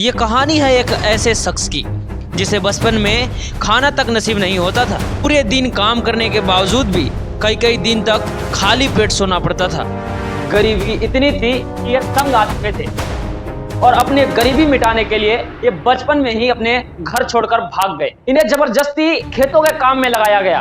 ये कहानी है एक ऐसे शख्स की जिसे बचपन में खाना तक नसीब नहीं होता था। पूरे दिन काम करने के बावजूद भी कई कई दिन तक खाली पेट सोना पड़ता था। गरीबी इतनी थी कि ये तंग आ चुके थे और अपने गरीबी मिटाने के लिए ये बचपन में ही अपने घर छोड़कर भाग गए। इन्हें जबरदस्ती खेतों के काम में लगाया गया।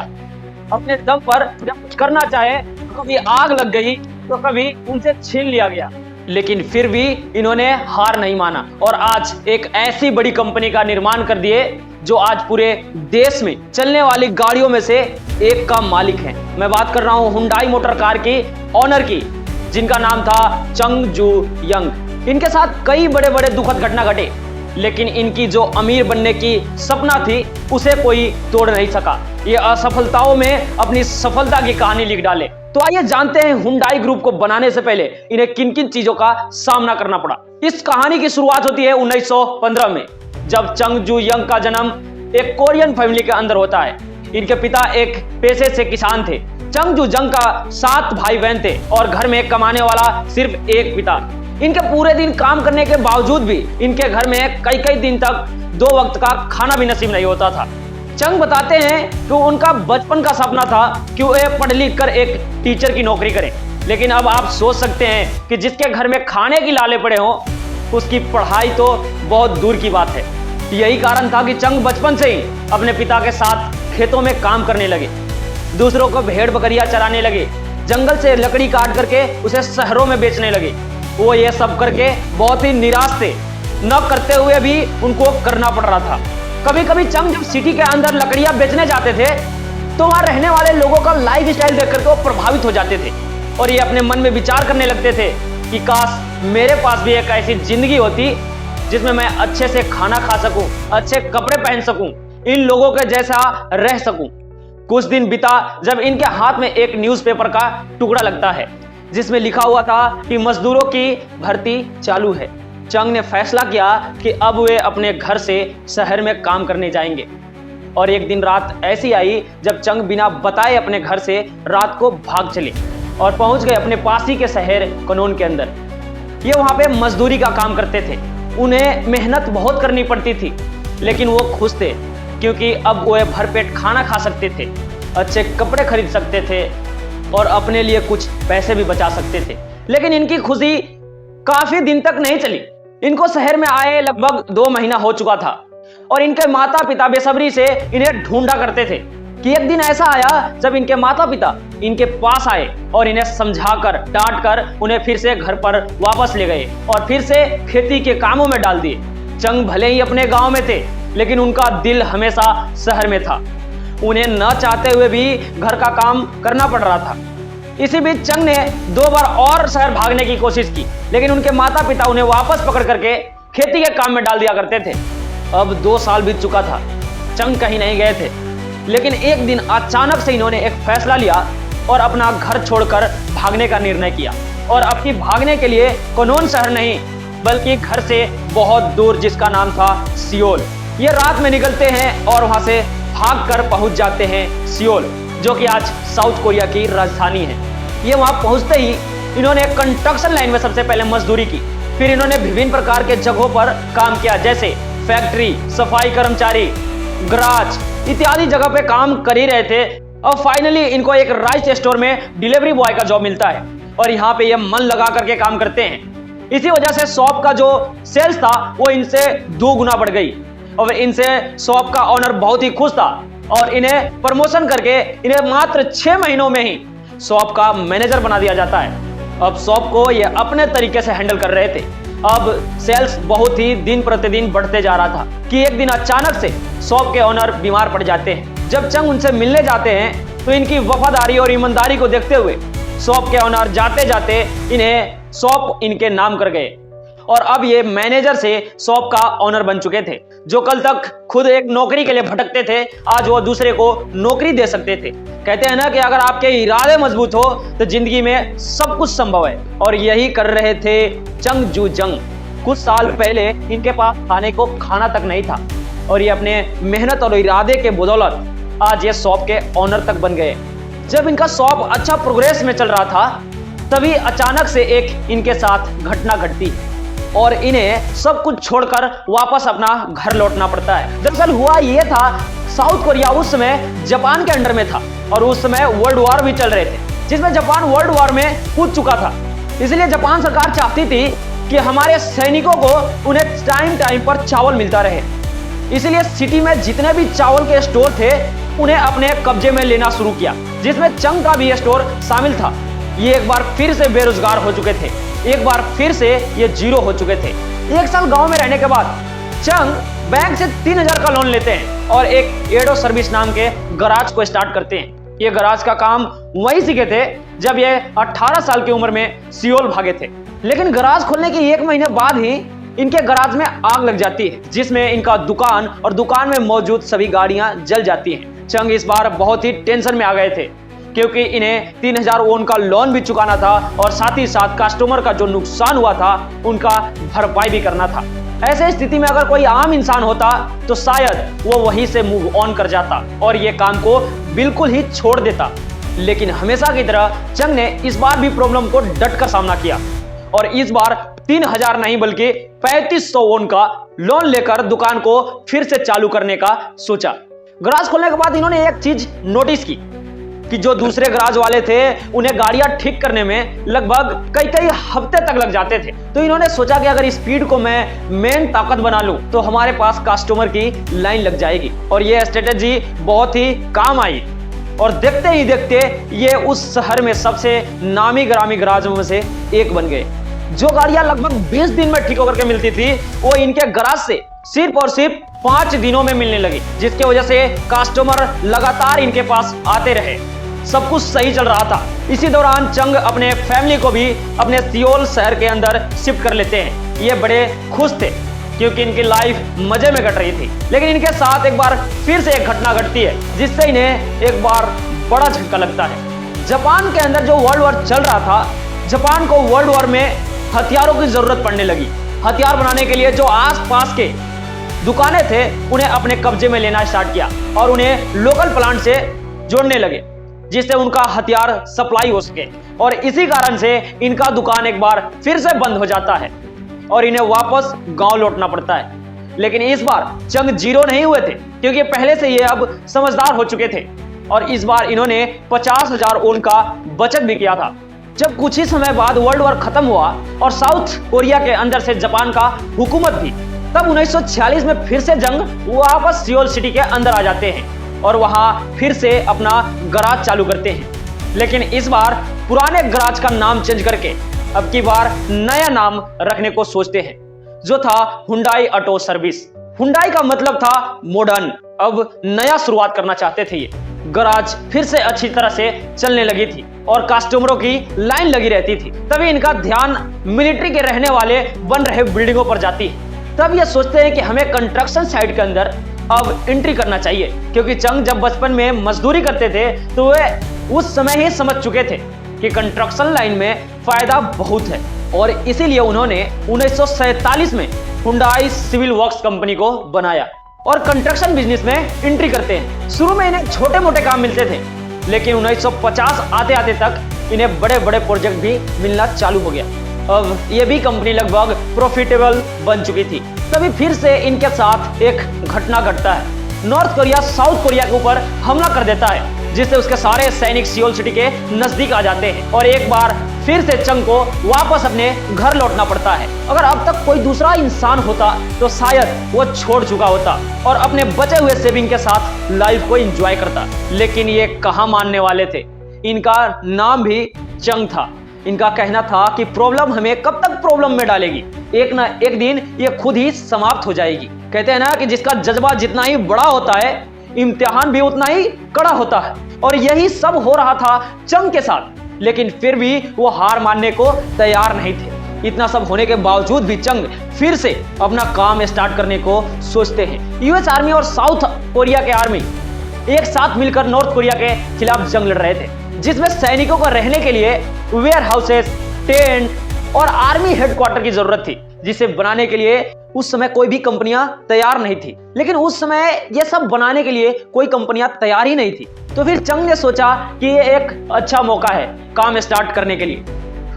अपने दम पर जब कुछ करना चाहे तो कभी आग लग गई तो कभी उनसे छीन लिया गया, लेकिन फिर भी इन्होंने हार नहीं माना और आज एक ऐसी बड़ी कंपनी का निर्माण कर दिए जो आज पूरे देश में चलने वाली गाड़ियों में से एक का मालिक है। मैं बात कर रहा हूं हुंडई मोटर कार की ऑनर की, जिनका नाम था चंग जू यंग। इनके साथ कई बड़े बड़े दुखद घटना घटे, लेकिन इनकी जो अमीर बनने की सपना थी उसे कोई तोड़ नहीं सका। ये असफलताओं में अपनी सफलता की कहानी लिख डाले। तो आइए जानते हैं हुंडई ग्रुप को बनाने से पहले इन्हें किन किन चीजों का सामना करना पड़ा। इस कहानी की शुरुआत होती है 1915 में, जब चंग जू यंग का जन्म एक कोरियन फैमिली के अंदर होता है। इनके पिता एक पेशे से किसान थे। चंग जू यंग का 7 भाई बहन थे और घर में कमाने वाला सिर्फ एक पिता। इनके पूरे दिन काम करने के बावजूद भी इनके घर में कई कई दिन तक 2 वक्त का खाना भी नसीब नहीं होता था। चंग बताते हैं कि उनका बचपन का सपना था कि वे पढ़ लिख कर एक टीचर की नौकरी करें, लेकिन अब आप सोच सकते हैं कि जिसके घर में खाने की लाले पड़े हों उसकी पढ़ाई तो बहुत दूर की बात है। यही कारण था कि चंग बचपन से ही अपने पिता के साथ खेतों में काम करने लगे, दूसरों को भेड़ बकरियां चराने लगे, जंगल से लकड़ी काट करके उसे शहरों में बेचने लगे। वो ये सब करके बहुत ही निराश थे, न करते हुए भी उनको करना पड़ रहा था। कभी कभी चंग जब सिटी के अंदर लकड़ियां बेचने जाते थे तो वहां रहने वाले लोगों का लाइफ स्टाइल देख करके वो प्रभावित हो जाते थे और ये अपने मन में विचार करने लगते थे कि काश मेरे पास भी एक ऐसी जिंदगी होती जिसमें मैं अच्छे से खाना खा सकूं, अच्छे कपड़े पहन सकूं, इन लोगों के जैसा रह सकूं। कुछ दिन बीता जब इनके हाथ में एक न्यूज़पेपर का टुकड़ा लगता है जिसमें लिखा हुआ था कि मजदूरों की भर्ती चालू है। चंग ने फैसला किया कि अब वे अपने घर से शहर में काम करने जाएंगे। और एक दिन रात ऐसी आई जब चंग बिना बताए अपने घर से रात को भाग चले और पहुंच गए अपने पास ही के शहर कनोन के अंदर। ये वहां पे मजदूरी का काम करते थे। उन्हें मेहनत बहुत करनी पड़ती थी, लेकिन वो खुश थे क्योंकि अब वो भरपेट खाना खा सकते थे, अच्छे कपड़े खरीद सकते थे और अपने लिए कुछ पैसे भी बचा सकते थे। लेकिन इनकी खुशी काफी दिन तक नहीं चली। इनको शहर में आए लगभग 2 महीना हो चुका था और इनके माता पिता बेसब्री से इन्हें ढूंढा करते थे कि एक दिन ऐसा आया जब इनके माता पिता इनके पास आए और इन्हें समझाकर डांट कर उन्हें फिर से घर पर वापस ले गए और फिर से खेती के कामों में डाल दिए। चंग भले ही अपने गांव में थे, लेकिन उनका दिल हमेशा शहर में था। उन्हें न चाहते हुए भी घर का काम करना पड़ रहा था। इसी बीच चंग ने 2 बार और शहर भागने की कोशिश की, लेकिन उनके माता पिता उन्हें वापस पकड़ करके खेती के काम में डाल दिया करते थे। अब 2 साल बीत चुका था, चंग कहीं नहीं गए थे, लेकिन एक दिन अचानक से इन्होंने एक फैसला लिया और अपना घर छोड़कर भागने का निर्णय किया। और अपनी भागने के लिए कनोन शहर नहीं बल्कि घर से बहुत दूर, जिसका नाम था सियोल। ये रात में निकलते हैं और वहां से भागकर पहुंच जाते हैं सियोल, जो कि आज साउथ कोरिया की राजधानी है। ये वहां पहुंचते ही इन्होंने कंस्ट्रक्शन लाइन में सबसे पहले मजदूरी की। फिर इन्होंने विभिन्न प्रकार के जगहों पर काम किया, जैसे फैक्ट्री, सफाई कर्मचारी, गराज इत्यादि जगह पे काम कर ही रहे थे। और फाइनली इनको एक राइस स्टोर में डिलीवरी बॉय का जॉब मिलता है और यहाँ पे ये मन लगा करके काम करते हैं। इसी वजह से शॉप का जो सेल्स था वो इनसे 2 गुना बढ़ गई और इनसे शॉप का ऑनर बहुत ही खुश था और इन्हें प्रमोशन करके इन्हें मात्र 6 महीनों में ही शॉप का मैनेजर बना दिया जाता है। अब शॉप को ये अपने तरीके से हैंडल कर रहे थे। अब सेल्स बहुत ही दिन प्रतिदिन बढ़ते जा रहा था कि एक दिन अचानक से शॉप के ऑनर बीमार पड़ जाते हैं। जब चंग उनसे मिलने जाते हैं तो इनकी वफादारी और ईमानदारी को देखते हुए शॉप के ऑनर जाते जाते इन्हें शॉप इनके नाम कर गए और अब ये मैनेजर से शॉप का ऑनर बन चुके थे। जो कल तक खुद एक नौकरी के लिए भटकते थे, आज वो दूसरे को नौकरी दे सकते थे। कहते हैं ना कि अगर आपके इरादे मजबूत हो तो जिंदगी में सब कुछ संभव है, और यही कर रहे थे चंग जू यंग। कुछ साल पहले इनके पास खाने को खाना तक नहीं था और ये अपने मेहनत और इरादे के बदौलत आज ये शॉप के ऑनर तक बन गए। जब इनका शॉप अच्छा प्रोग्रेस में चल रहा था तभी अचानक से एक इनके साथ घटना घटती है। और इन्हें सब कुछ छोड़कर वापस अपना घर लौटना पड़ता है। दरअसल हुआ ये था, साउथ कोरिया उस समय जापान के अंडर में था और उस समय वर्ल्ड वॉर भी चल रहे थे, जिसमें जापान वर्ल्ड वॉर में कूद चुका था। इसलिए जापान सरकार चाहती थी कि हमारे सैनिकों को उन्हें टाइम टाइम पर चावल मिलता रहे। इसलिए सिटी में जितने भी चावल के स्टोर थे उन्हें अपने कब्जे में लेना शुरू किया, जिसमें चंग का भी स्टोर शामिल था। ये एक बार फिर से बेरोजगार हो चुके थे, एक बार फिर से ये जीरो हो चुके थे। एक साल गांव में रहने के बाद चंग बैंक से 3000 का लोन लेते हैं और एक एडो सर्विस नाम के गराज को स्टार्ट करते हैं। ये गराज का काम वही सीखे थे जब ये 18 साल की उम्र में सियोल भागे थे। लेकिन गराज खोलने के 1 महीने बाद ही इनके गराज में आग लग जाती है, जिसमें इनका दुकान और दुकान में मौजूद सभी गाड़ियां जल जाती हैं। चंग इस बार बहुत ही टेंशन में आ गए थे, क्योंकि इन्हें 3000 वोन का लोन भी चुकाना था और साथ ही साथ कस्टमर का जो नुकसान हुआ था उनका भरपाई भी करना था। ऐसे स्थिति में अगर कोई आम इंसान होता तो शायद वो वहीं से मूव ऑन कर जाता और ये काम को बिल्कुल ही छोड़ देता। लेकिन हमेशा की तरह चंग ने इस बार भी प्रॉब्लम को डट कर सामना किया और इस बार 3000 नहीं बल्कि 3500 वोन का लोन लेकर दुकान को फिर से चालू करने का सोचा। गराज खोलने के बाद इन्होंने एक चीज नोटिस की कि जो दूसरे गराज वाले थे उन्हें गाड़ियां ठीक करने में लगभग कई हफ्ते तक लग जाते थे। तो इन्होंने सोचा कि अगर स्पीड को मैं मेन ताकत बना लूं तो हमारे पास कस्टमर की लाइन लग जाएगी और ये स्ट्रेटेजी बहुत ही काम आई और देखते ही देखते ये उस शहर में सबसे नामी ग्रामी गराजों में से एक बन गए। जो गाड़ियां लगभग 20 दिन में ठीक होकर के मिलती थी वो इनके गराज से सिर्फ और सिर्फ 5 दिनों में मिलने लगी, जिसकी वजह से कस्टमर लगातार इनके पास आते रहे। सब कुछ सही चल रहा था। इसी दौरान चंग अपने फैमिली को भी अपने सियोल शहर के अंदर शिफ्ट कर लेते हैं। ये बड़े खुश थे क्योंकि इनकी लाइफ मजे में कट रही थी। लेकिन इनके साथ एक बार फिर से एक घटना घटती है जिससे इन्हें एक बार बड़ा झटका लगता है। जापान के अंदर जो वर्ल्ड वॉर चल रहा था, जापान को वर्ल्ड वॉर में हथियारों की जरूरत पड़ने लगी। हथियार बनाने के लिए जो आसपास के दुकानें थे उन्हें अपने कब्जे में लेना स्टार्ट किया और उन्हें लोकल प्लांट से जोड़ने लगे, जिससे उनका हथियार सप्लाई हो सके। और इसी कारण से इनका दुकान एक बार फिर से बंद हो जाता है और इन्हें वापस गांव लौटना पड़ता है। लेकिन इस बार चंग जीरो नहीं हुए थे, क्योंकि पहले से ये अब समझदार हो चुके थे और इस बार इन्होंने 50,000 वोन का बचत भी किया था। जब कुछ ही समय बाद वर्ल्ड वॉर खत्म हुआ और साउथ कोरिया के अंदर से जापान का हुकूमत थी, तब 1946 में फिर से जंग वापस सियोल सिटी के अंदर आ जाते हैं और वहां फिर से अपना गराज चालू करते हैं। लेकिन इस बार पुराने गराज का नाम चेंज करके अब की बार नया नाम रखने को सोचते हैं, जो था हुंडई ऑटो सर्विस। हुंडई का मतलब था मॉडर्न। अब नया शुरुआत करना चाहते थे ये। गराज फिर से अच्छी तरह से चलने लगी थी और कस्टमरों की लाइन लगी रहती थी। तभी इनका ध्यान मिलिट्री के रहने वाले बन रहे बिल्डिंगों पर जाती है। तब ये सोचते हैं कि हमें कंस्ट्रक्शन साइट के अंदर अब एंट्री करना चाहिए, क्योंकि चंग जब बचपन में मजदूरी करते थे तो वे उस समय ही समझ चुके थे कि कंस्ट्रक्शन लाइन में फायदा बहुत है और इसीलिए उन्होंने 1947 में हुंडई सिविल वर्क्स कंपनी को बनाया और कंस्ट्रक्शन बिजनेस में एंट्री करते हैं। शुरू में इन्हें छोटे मोटे काम मिलते थे, लेकिन 1950 आते आते तक इन्हें बड़े बड़े प्रोजेक्ट भी मिलना चालू हो गया। अब ये भी कंपनी लगभग प्रॉफिटेबल बन चुकी थी। तभी फिर से इनके साथ एक घटना घटता है। नॉर्थ कोरिया साउथ कोरिया के ऊपर हमला कर देता है, जिससे उसके सारे सैनिक सियोल सिटी के नजदीक आ जाते हैं और एक बार फिर से चंग को वापस अपने घर लौटना पड़ता है। अगर अब तक कोई दूसरा इंसान होता तो शायद वो छोड़ चुका होता और अपने बचे हुए सेविंग के साथ लाइफ को एंजॉय करता। लेकिन ये कहाँ मानने वाले थे। इनका नाम भी चंग था। इनका कहना था कि प्रॉब्लम हमें कब तक प्रॉब्लम में डालेगी, एक ना एक दिन ये खुद ही समाप्त हो जाएगी। कहते हैं ना कि जिसका जज्बा जितना ही बड़ा होता है, इम्तिहान भी उतना ही कड़ा होता है। और यही सब हो रहा था चंग के साथ, लेकिन फिर भी वो हार मानने को तैयार नहीं थे। इतना सब होने के बावजूद भी चंग फिर से अपना काम स्टार्ट करने को सोचते हैं। यूएस आर्मी और साउथ कोरिया के आर्मी एक साथ मिलकर नॉर्थ कोरिया के खिलाफ जंग लड़ रहे थे, जिसमें सैनिकों को रहने के लिए वेयर हाउसेस, टेंट और आर्मी हेडक्वार्टर की जरूरत थी, जिसे बनाने के लिए उस समय कोई भी कंपनियां तैयार नहीं थी। लेकिन उस समय ये सब बनाने के लिए कोई कंपनियां तैयार ही नहीं थी। तो फिर चंग ने सोचा कि ये एक अच्छा मौका है काम स्टार्ट करने के लिए।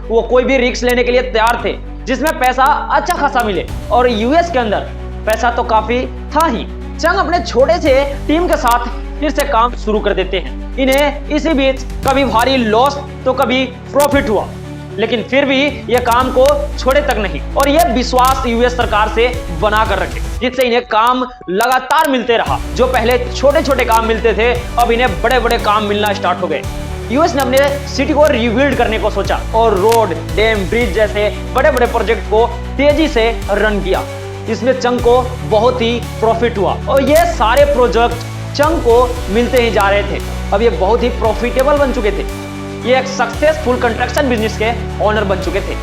वो कोई भी रिस्क लेने के लिए तैयार थे जिसमें पैसा अच्छा खासा मिले, और यूएस के अंदर पैसा तो काफी था ही। चंग अपने छोटे से टीम के साथ फिर से काम शुरू कर देते हैं। इन्हें इसी बीच कभी भारी लॉस तो कभी प्रॉफिट हुआ, लेकिन फिर भी ये काम को छोड़े तक नहीं, और ये विश्वास यूएस सरकार से बना कर रखे, जिससे इन्हें काम लगातार मिलते रहा। जो पहले छोटे छोटे काम मिलते थे, अब इन्हें बड़े बड़े काम मिलना स्टार्ट हो गए। यूएस ने अपने सिटी को रिबिल्ड करने को सोचा और रोड, डैम, ब्रिज जैसे बड़े बड़े प्रोजेक्ट को तेजी से रन किया। इसमें चंग को बहुत ही प्रॉफिट हुआ, और ये सारे प्रोजेक्ट चंग को मिलते ही जा रहे थे। अब ये बहुत ही प्रॉफिटेबल बन चुके थे। ये एक सक्सेसफुल कंस्ट्रक्शन बिजनेस के ओनर बन चुके थे,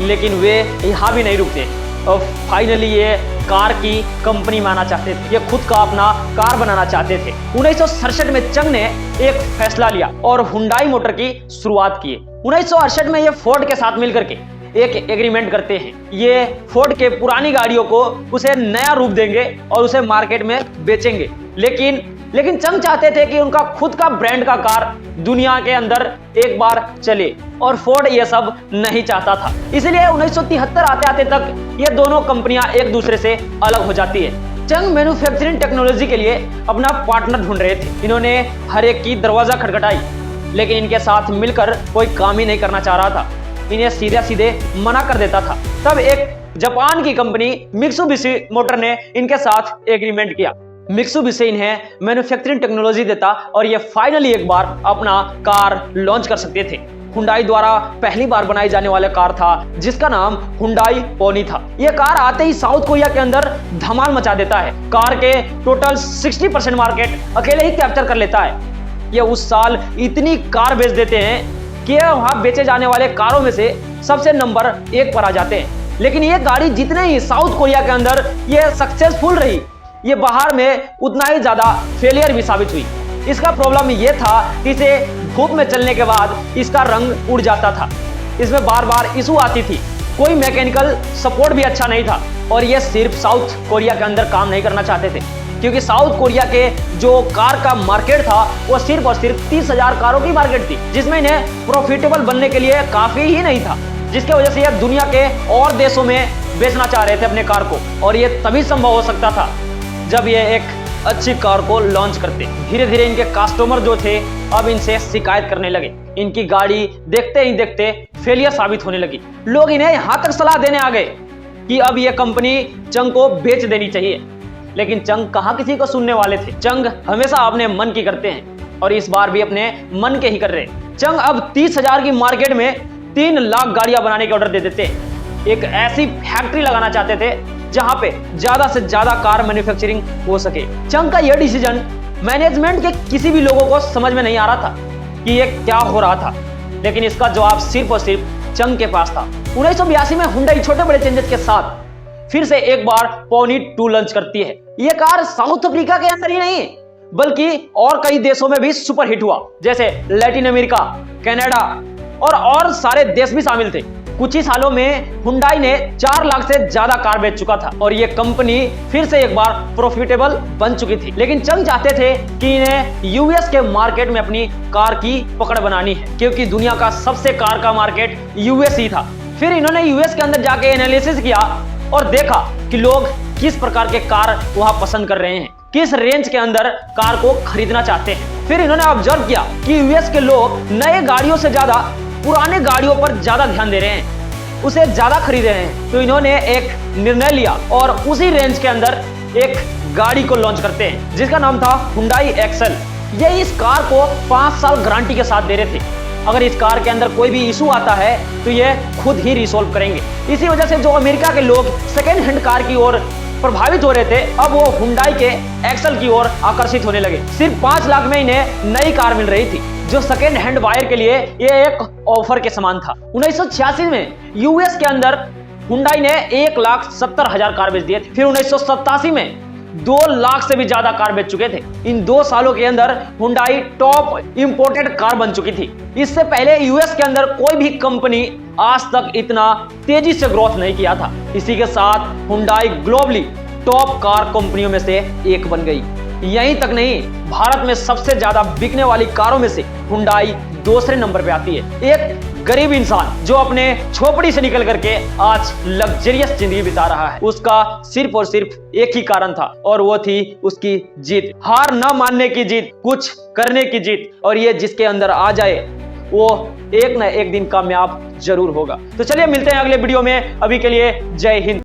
लेकिन वे यहाँ भी नहीं रुकते और फाइनली ये कार की कंपनी बनाना चाहते थे। ये खुद का अपना कार बनाना चाहते थे। 1967 में चंग ने एक फैसला लिया और हुंडई मोटर की शुरुआत की। 1968 में ये फोर्ड के साथ मिलकर के एक एग्रीमेंट करते हैं। ये फोर्ड के पुरानी गाड़ियों को उसे नया रूप देंगे और उसे मार्केट में बेचेंगे। लेकिन चंग चाहते थे कि उनका खुद का ब्रांड का कार दुनिया के अंदर एक बार चले, और फोर्ड ये सब नहीं चाहता था। इसलिए 1973 आते आते तक ये दोनों कंपनियां एक दूसरे से अलग हो जाती है। चंग मैन्युफैक्चरिंग टेक्नोलॉजी के लिए अपना पार्टनर ढूंढ रहे थे। इन्होंने हर एक की दरवाजा खटखटाई, लेकिन इनके साथ मिलकर कोई काम ही नहीं करना चाह रहा था। इन्हें सीधे सीधे मना कर देता था। तब एक जापान की कंपनी मित्सुबिशी मोटर ने इनके साथ एग्रीमेंट किया। मित्सुबिशी इन्हें मैन्युफैक्चरिंग टेक्नोलॉजी देता और ये फाइनली एक बार अपना कार लॉन्च कर सकते थे। हुंडई द्वारा पहली बार बनाई जाने वाला कार था जिसका नाम हुंडई पोनी था। यह कार आते ही साउथ कोरिया के अंदर धमाल मचा देता है। कार के टोटल 60% मार्केट अकेले ही कैप्चर कर लेता है। ये उस साल इतनी कार बेच देते हैं कि वहां बेचे जाने वाले कारों में से सबसे नंबर 1 पर आ जाते हैं। लेकिन ये गाड़ी जितने ही साउथ कोरिया के अंदर ये सक्सेसफुल रही, ये बाहर में उतना ही ज्यादा फेलियर भी साबित हुई। इसका प्रॉब्लम ये था कि इसे धूप में चलने के बाद इसका रंग उड़ जाता था। इसमें बार बार इशू आती थी, कोई मैकेनिकल सपोर्ट भी अच्छा नहीं था, और ये सिर्फ साउथ कोरिया के अंदर काम नहीं करना चाहते थे, क्योंकि साउथ कोरिया के जो कार का मार्केट था वो सिर्फ और सिर्फ 30,000 कारों की मार्केट थी, जिसमें इन्हें प्रॉफिटेबल बनने के लिए काफी ही नहीं था, जिसके वजह से ये दुनिया के और देशों में बेचना चाह रहे थे अपने कार को। और ये तभी संभव हो सकता था जब ये एक अच्छी कार को लॉन्च करते। धीरे धीरे इनके कस्टमर जो थे अब इनसे शिकायत करने लगे। इनकी गाड़ी देखते ही देखते फेलियर साबित होने लगी। लोग इन्हें यहां तक सलाह देने आ गए कि अब ये कंपनी चंग को बेच देनी चाहिए, लेकिन चंग कहां किसी को सुनने वाले थे। चंग हमेशा अपने मन की करते हैं और इस बार भी अपने मन के ही कर रहे हैं। चंग अब 30,000 की मार्केट में 3 लाख गाड़ियां बनाने के ऑर्डर दे देते हैं। एक ऐसी फैक्ट्री लगाना चाहते थे जहां पे ज्यादा से ज्यादा कार मैन्युफैक्चरिंग हो सके। चंग का यह डिसीजन मैनेजमेंट के किसी भी लोगों को समझ में नहीं आ रहा था कि ये क्या हो रहा था, लेकिन इसका जवाब सिर्फ और सिर्फ चंग के पास था। 1982 में हुंडई छोटे बड़े चेंजेस के साथ फिर से एक बार पोनी 2 लॉन्च करती है। यह कार साउथ अफ्रीका के अंदर ही नहीं बल्कि और कई देशों में भी सुपर हिट हुआ, जैसे लैटिन अमेरिका, कनाडा और सारे देश भी शामिल थे। कुछ ही सालों में हुंडई ने 4 लाख से ज्यादा कार बेच चुका था और यह कंपनी फिर से एक बार प्रॉफिटेबल बन चुकी थी। लेकिन चंग चाहते थे कि इन्हें यूएस के मार्केट में अपनी कार की पकड़ बनानी है, क्योंकि दुनिया का सबसे कार का मार्केट यूएस ही था। फिर इन्होंने यूएस के अंदर जाके एनालिसिस किया और देखा कि लोग किस प्रकार के कार वहां पसंद कर रहे हैं, किस रेंज के अंदर कार को खरीदना चाहते हैं। फिर इन्होंने ऑब्जर्व किया कि यूएस के लोग नए गाड़ियों से ज्यादा पुराने गाड़ियों पर ज्यादा ध्यान दे रहे हैं, उसे ज्यादा खरीद रहे हैं। तो इन्होंने एक निर्णय लिया और उसी रेंज के अंदर एक गाड़ी को लॉन्च करते हैं जिसका नाम था हुंडई एक्सेल। ये इस कार को 5 साल गारंटी के साथ दे रहे थे। अगर इस कार के अंदर कोई भी इशू आता है तो ये खुद ही रिसोल्व करेंगे। इसी वजह से जो अमेरिका के लोग सेकेंड हैंड कार की ओर प्रभावित हो रहे थे, अब वो हुंडई के एक्सेल की ओर आकर्षित होने लगे। सिर्फ 5 लाख में इन्हें नई कार मिल रही थी, जो सेकेंड हैंड बायर के लिए ये एक ऑफर के समान था। 1986 में यूएस के अंदर हुंडई ने 1,70,000 कार बेच दिए थे। फिर 1987 में 2 लाख से भी ज्यादा कार बेच चुके थे। इन 2 सालों के अंदर हुंडई टॉप इंपोर्टेड कार बन चुकी थी। इससे पहले यूएस के अंदर कोई भी कंपनी आज तक इतना तेजी से ग्रोथ नहीं किया था। इसी के साथ हुंडई ग्लोबली टॉप कार कंपनियों में से एक बन गई। यहीं तक नहीं, भारत में सबसे ज्यादा बिकने वाली कारों में से हुंडई दूसरे नंबर पे आती है। एक गरीब इंसान जो अपने झोपड़ी से निकल करके आज लग्जरियस जिंदगी बिता रहा है, उसका सिर्फ और सिर्फ एक ही कारण था और वो थी उसकी जिद, हार न मानने की जिद, कुछ करने की जिद। और ये जिसके अंदर आ जाए वो एक न एक दिन कामयाब जरूर होगा। तो चलिए मिलते हैं अगले वीडियो में, अभी के लिए जय हिंद।